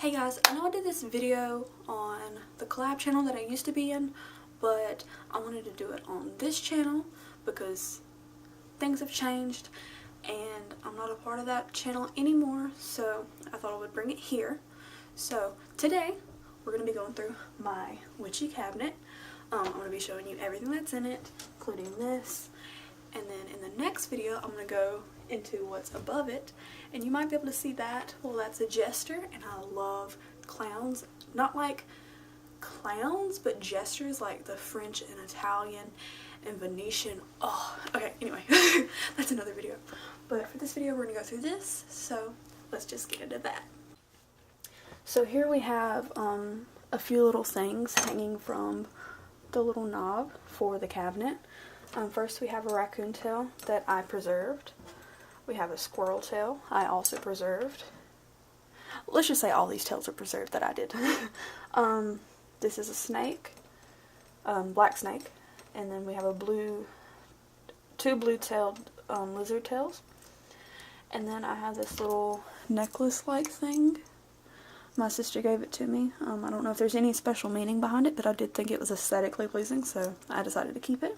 Hey guys, I know I did this video on the collab channel that I used to be in, but I wanted to do it on this channel because things have changed and I'm not a part of that channel anymore, so I thought I would bring it here. So today we're going to be going through my witchy cabinet. I'm going to be showing you everything that's in it, including this, and then in the next video I'm going to go into what's above it, and you might be able to see that. Well, that's a jester, and I love clowns. Not like clowns, but jesters like the French and Italian and Venetian. Oh, okay, anyway, that's another video. But for this video we're gonna go through this, so let's just get into that. So here we have a few little things hanging from the little knob for the cabinet. First we have a raccoon tail that I preserved. We have a squirrel tail I also preserved. Let's just say all these tails are preserved that I did. This is a snake, black snake, and then we have two blue-tailed lizard tails. And then I have this little necklace-like thing. My sister gave it to me. I don't know if there's any special meaning behind it, but I did think it was aesthetically pleasing, so I decided to keep it.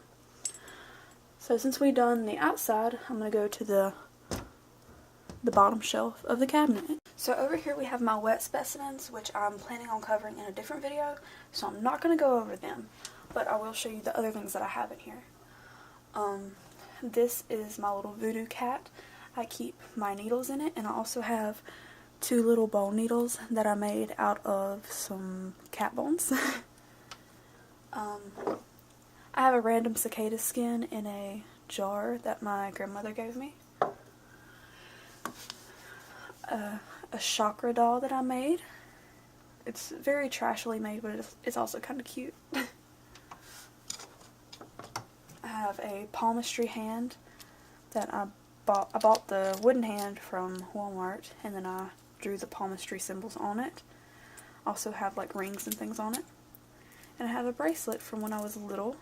So since we've done the outside, I'm going to go to the bottom shelf of the cabinet. So over here we have my wet specimens, which I'm planning on covering in a different video, so I'm not going to go over them, but I will show you the other things that I have in here. This is my little voodoo cat. I keep my needles in it, and I also have two little bone needles that I made out of some cat bones. I have a random cicada skin in a jar that my grandmother gave me. A chakra doll that I made. It's very trashily made, but it's also kind of cute. I have a palmistry hand that I bought the wooden hand from Walmart, and then I drew the palmistry symbols on it. Also have like rings and things on it. And I have a bracelet from when I was little.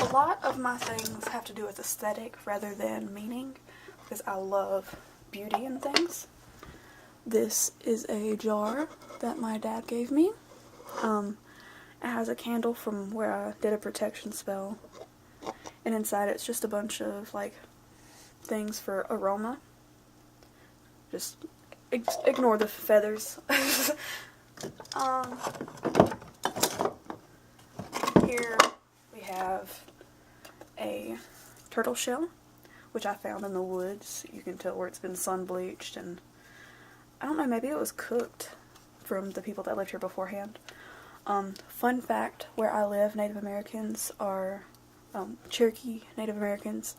A lot of my things have to do with aesthetic rather than meaning, because I love beauty and things. This is a jar that my dad gave me. It has a candle from where I did a protection spell, and inside it's just a bunch of like things for aroma. Just ignore the feathers. Here we have a turtle shell, which I found in the woods. You can tell where it's been sun bleached, and I don't know, maybe it was cooked from the people that lived here beforehand. Fun fact, where I live, Native Americans are, Cherokee Native Americans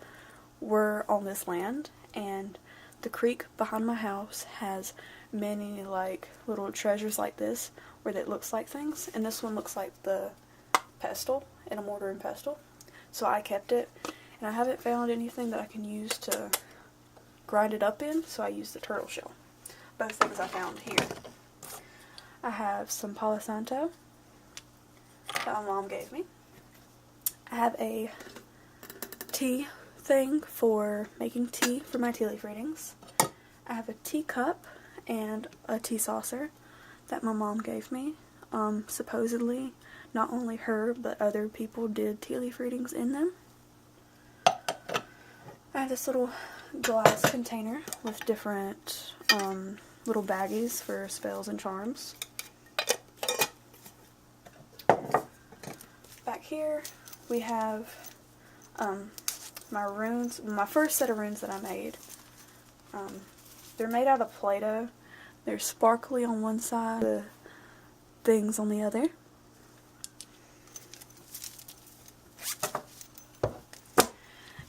were on this land, and the creek behind my house has many like little treasures like this where it looks like things, and this one looks like the pestle in a mortar and pestle. So I kept it, and I haven't found anything that I can use to grind it up in, so I used the turtle shell. Both things I found here. I have some Palo Santo that my mom gave me. I have a tea thing for making tea for my tea leaf readings. I have a teacup and a tea saucer that my mom gave me. Supposedly, not only her, but other people did tea leaf readings in them. I have this little glass container with different little baggies for spells and charms. Back here we have my runes, my first set of runes that I made. They're made out of Play-Doh. They're sparkly on one side, the things on the other.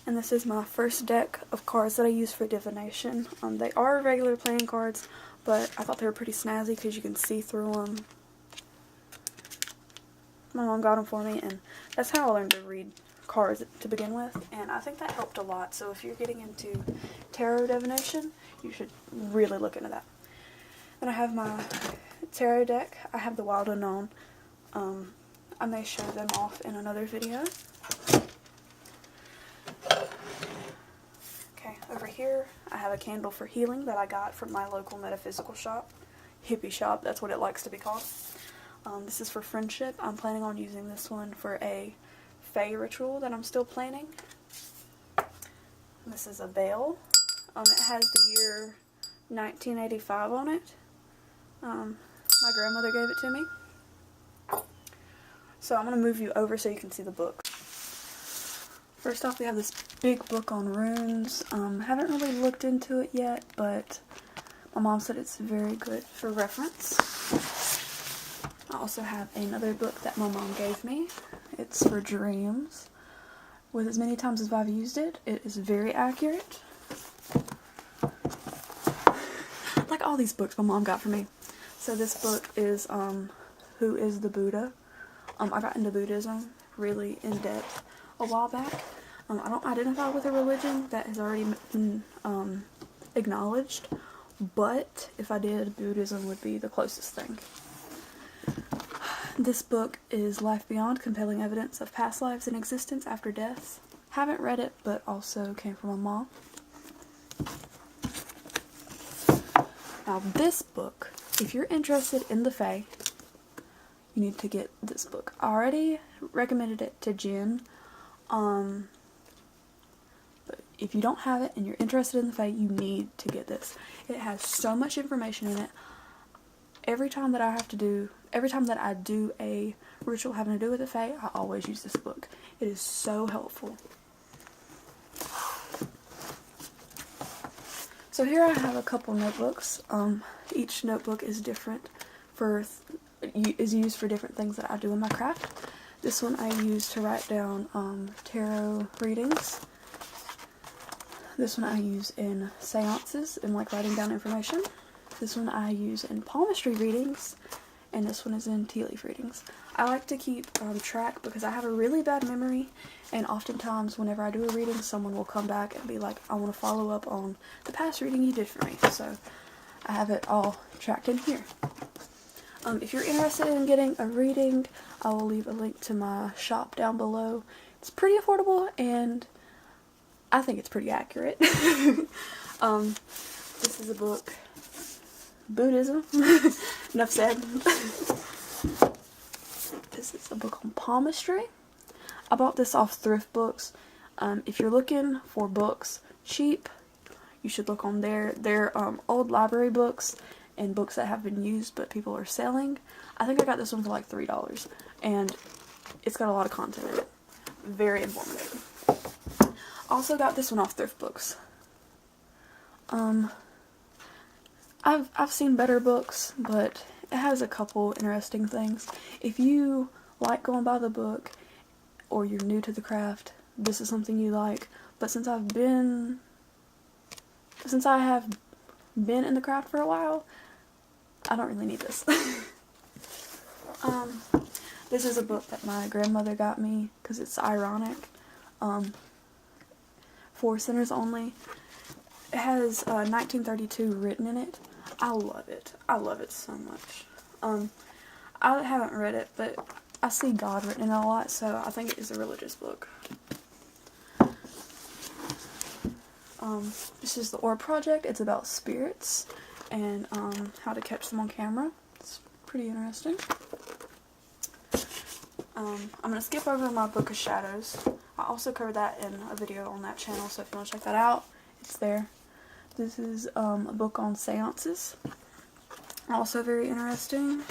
And this is my first deck of cards that I use for divination. They are regular playing cards, but I thought they were pretty snazzy because you can see through them. My mom got them for me, and that's how I learned to read cards to begin with, and I think that helped a lot. So if you're getting into tarot divination, you should really look into that. Then I have my tarot deck. I have the Wild Unknown. I may show them off in another video. here I have a candle for healing that I got from my local metaphysical shop. Hippie shop, that's what it likes to be called. This is for friendship. I'm planning on using this one for a fae ritual that I'm still planning. This is a veil. It has the year 1985 on it. My grandmother gave it to me. So I'm going to move you over so you can see the book. First off, we have this big book on runes. Haven't really looked into it yet, but my mom said it's very good for reference. I also have another book that my mom gave me. It's for dreams. With as many times as I've used it, it is very accurate. Like all these books my mom got for me. So this book is Who is the Buddha? I got into Buddhism really in depth a while back. I don't identify with a religion that has already been acknowledged, but if I did, Buddhism would be the closest thing. This book is Life Beyond, Compelling Evidence of Past Lives and Existence After Death. Haven't read it, but also came from my mom. Now this book, if you're interested in the fae, you need to get this book. I already recommended it to Jen, but if you don't have it and you're interested in the fae, you need to get this. It has so much information in it. Every time that I do a ritual having to do with the fae, I always use this book. It is so helpful. So here I have a couple notebooks. Each notebook is different is used for different things that I do in my craft. This one I use to write down tarot readings. This one I use in seances and like writing down information. This one I use in palmistry readings, and this one is in tea leaf readings. I like to keep track because I have a really bad memory, and oftentimes whenever I do a reading, someone will come back and be like, I want to follow up on the past reading you did for me. So I have it all tracked in here. If you're interested in getting a reading, I will leave a link to my shop down below. It's pretty affordable, and I think it's pretty accurate. This is a book, Buddhism. Enough said. This is a book on palmistry. I bought this off Thrift Books. If you're looking for books cheap, you should look on there. They're old library books and books that have been used but people are selling. I think I got this one for like $3, and it's got a lot of content in it. Very informative. Also got this one off Thrift Books. I've seen better books, but it has a couple interesting things. If you like going by the book, or you're new to the craft, this is something you like. But since I have been in the craft for a while, I don't really need this. This is a book that my grandmother got me because it's ironic. For Sinners Only. It has 1932 written in it. I love it. I love it so much. I haven't read it, but I see God written in it a lot, so I think it is a religious book. This is the Orb Project. It's about spirits and how to catch them on camera. It's pretty interesting. I'm going to skip over my Book of Shadows. I also covered that in a video on that channel, so if you want to check that out, it's there. This is a book on seances. Also very interesting.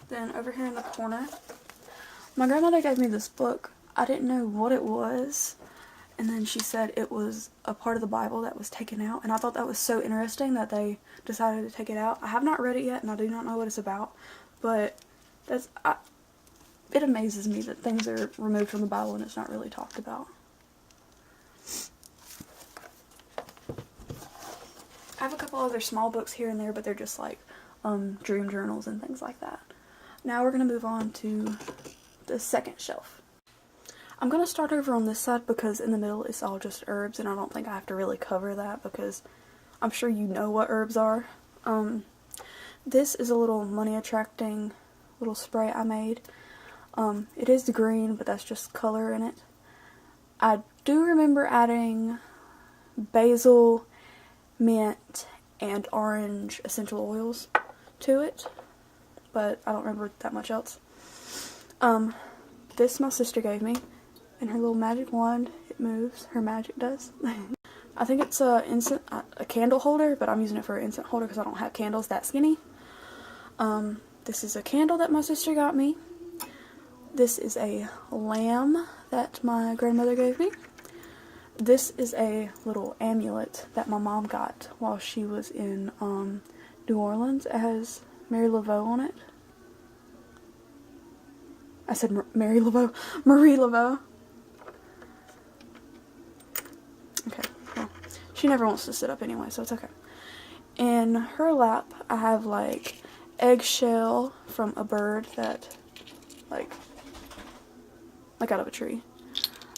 Then over here in the corner, my grandmother gave me this book. I didn't know what it was, and then she said it was a part of the Bible that was taken out, and I thought that was so interesting that they decided to take it out. I have not read it yet, and I do not know what it's about, but it amazes me that things are removed from the Bible and it's not really talked about. I have a couple other small books here and there, but they're just like dream journals and things like that. Now we're going to move on to the second shelf. I'm going to start over on this side because in the middle it's all just herbs, and I don't think I have to really cover that because I'm sure you know what herbs are. This is a little money attracting little spray I made. It is green, but that's just color in it. I do remember adding basil, mint, and orange essential oils to it, but I don't remember that much else. This my sister gave me, and her little magic wand, it moves, her magic does. I think it's a candle holder, but I'm using it for an incense holder because I don't have candles that skinny. This is a candle that my sister got me. This is a lamb that my grandmother gave me. This is a little amulet that my mom got while she was in New Orleans. It has Marie Laveau on it. I said Marie Laveau. Marie Laveau. Okay, well, she never wants to sit up anyway, so it's okay. In her lap, I have like eggshell from a bird that, like out of a tree.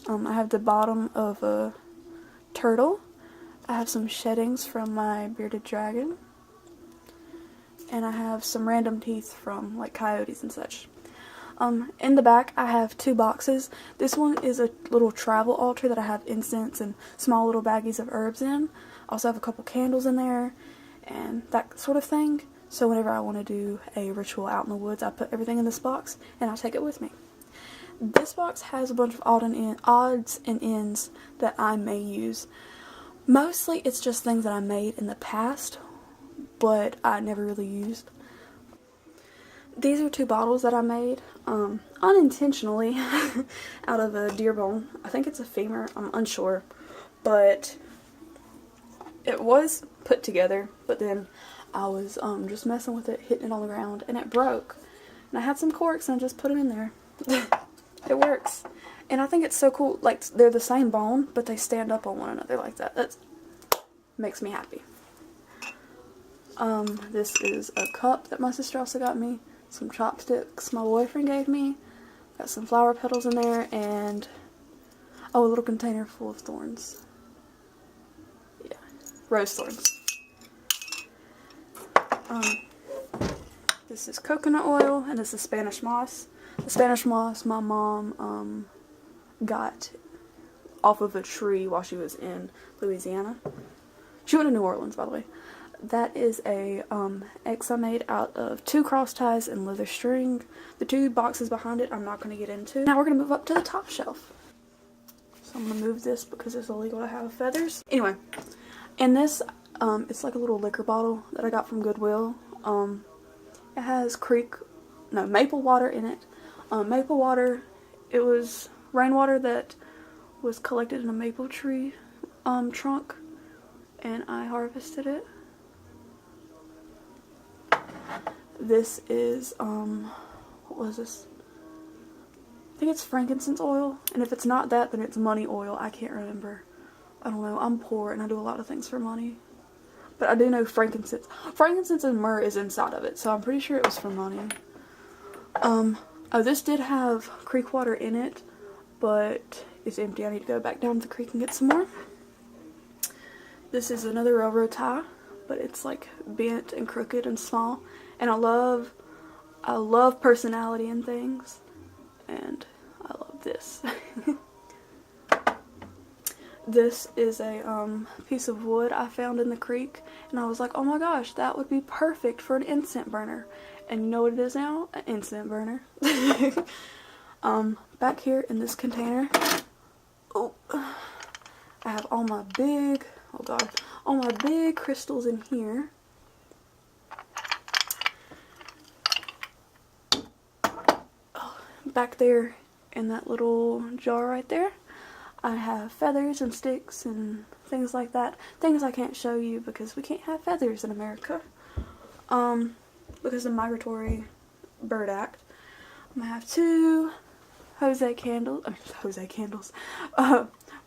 I have the bottom of a turtle. I have some sheddings from my bearded dragon. And I have some random teeth from like coyotes and such. In the back I have 2 boxes. This one is a little travel altar that I have incense and small little baggies of herbs in. I also have a couple candles in there and that sort of thing. So whenever I want to do a ritual out in the woods, I put everything in this box and I take it with me. This box has a bunch of odds and ends that I may use. Mostly it's just things that I made in the past, but I never really used. These are 2 bottles that I made unintentionally out of a deer bone. I think it's a femur, I'm unsure, but it was put together, but then I was just messing with it, hitting it on the ground, and it broke. And I had some corks and I just put them in there. It works. And I think it's so cool, like, they're the same bone, but they stand up on one another like that. That makes me happy. This is a cup that my sister also got me. Some chopsticks my boyfriend gave me. Got some flower petals in there, and oh, a little container full of thorns. Yeah, rose thorns. This is coconut oil, and this is Spanish moss. The Spanish moss my mom got off of a tree while she was in Louisiana. She went to New Orleans, by the way. That is a X I made out of 2 cross ties and leather string. The 2 boxes behind it I'm not going to get into. Now we're going to move up to the top shelf. So I'm going to move this because it's illegal to have feathers. Anyway, in this, it's like a little liquor bottle that I got from Goodwill. It has maple water in it. Maple water, it was rainwater that was collected in a maple tree trunk, and I harvested it. This is, what was this? I think it's frankincense oil, and if it's not that, then it's money oil. I can't remember. I don't know. I'm poor, and I do a lot of things for money. But I do know frankincense. Frankincense and myrrh is inside of it, so I'm pretty sure it was for money. Oh, this did have creek water in it, but it's empty. I need to go back down to the creek and get some more. This is another railroad tie, but it's like bent and crooked and small. And I love personality in things, and I love this. This is a piece of wood I found in the creek, and I was like, oh my gosh, that would be perfect for an incense burner. And you know what it is now? An incense burner. Back here in this container, oh, I have all my big, all my big crystals in here. Back there in that little jar right there, I have feathers and sticks and things like that. Things I can't show you because we can't have feathers in America. Because of the Migratory Bird Act. I'm gonna have 2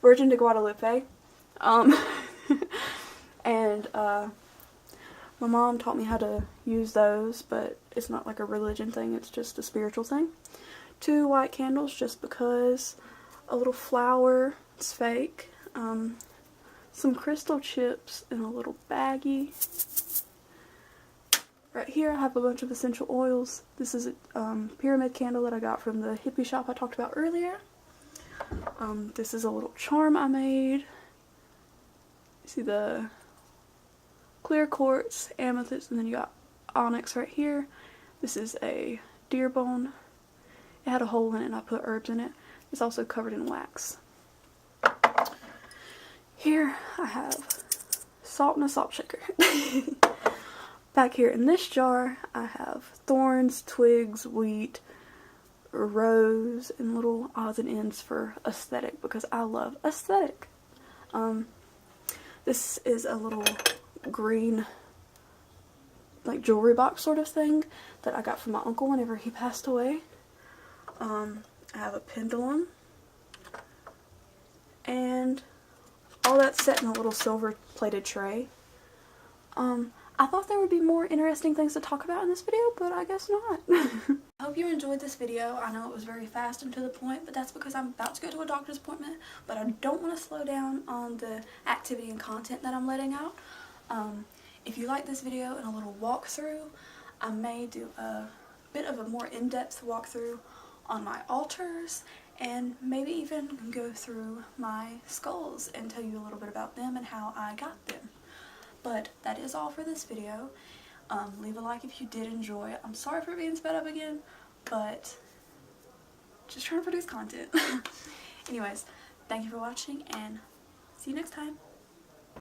Virgin de Guadalupe. And my mom taught me how to use those, but it's not like a religion thing, it's just a spiritual thing. 2 white candles just because. A little flower, it's fake. Some crystal chips in a little baggie. Right here I have a bunch of essential oils. This is a pyramid candle that I got from the hippie shop I talked about earlier. This is a little charm I made. You see the clear quartz, amethyst, and then you got onyx right here. This is a deer bone. It had a hole in it and I put herbs in it. It's also covered in wax. Here I have salt and a salt shaker. Back here in this jar I have thorns, twigs, wheat, rose, and little odds and ends for aesthetic because I love aesthetic. This is a little green like jewelry box sort of thing that I got from my uncle whenever he passed away. I have a pendulum, and all that's set in a little silver plated tray. I thought there would be more interesting things to talk about in this video, but I guess not. I hope you enjoyed this video. I know it was very fast and to the point, but that's because I'm about to go to a doctor's appointment, but I don't want to slow down on the activity and content that I'm letting out. If you like this video and a little walkthrough, I may do a bit of a more in-depth walkthrough on my altars, and maybe even go through my skulls and tell you a little bit about them and how I got them. But that is all for this video. Leave a like if you did enjoy. I'm sorry for being sped up again, but just trying to produce content. Anyways, thank you for watching and see you next time.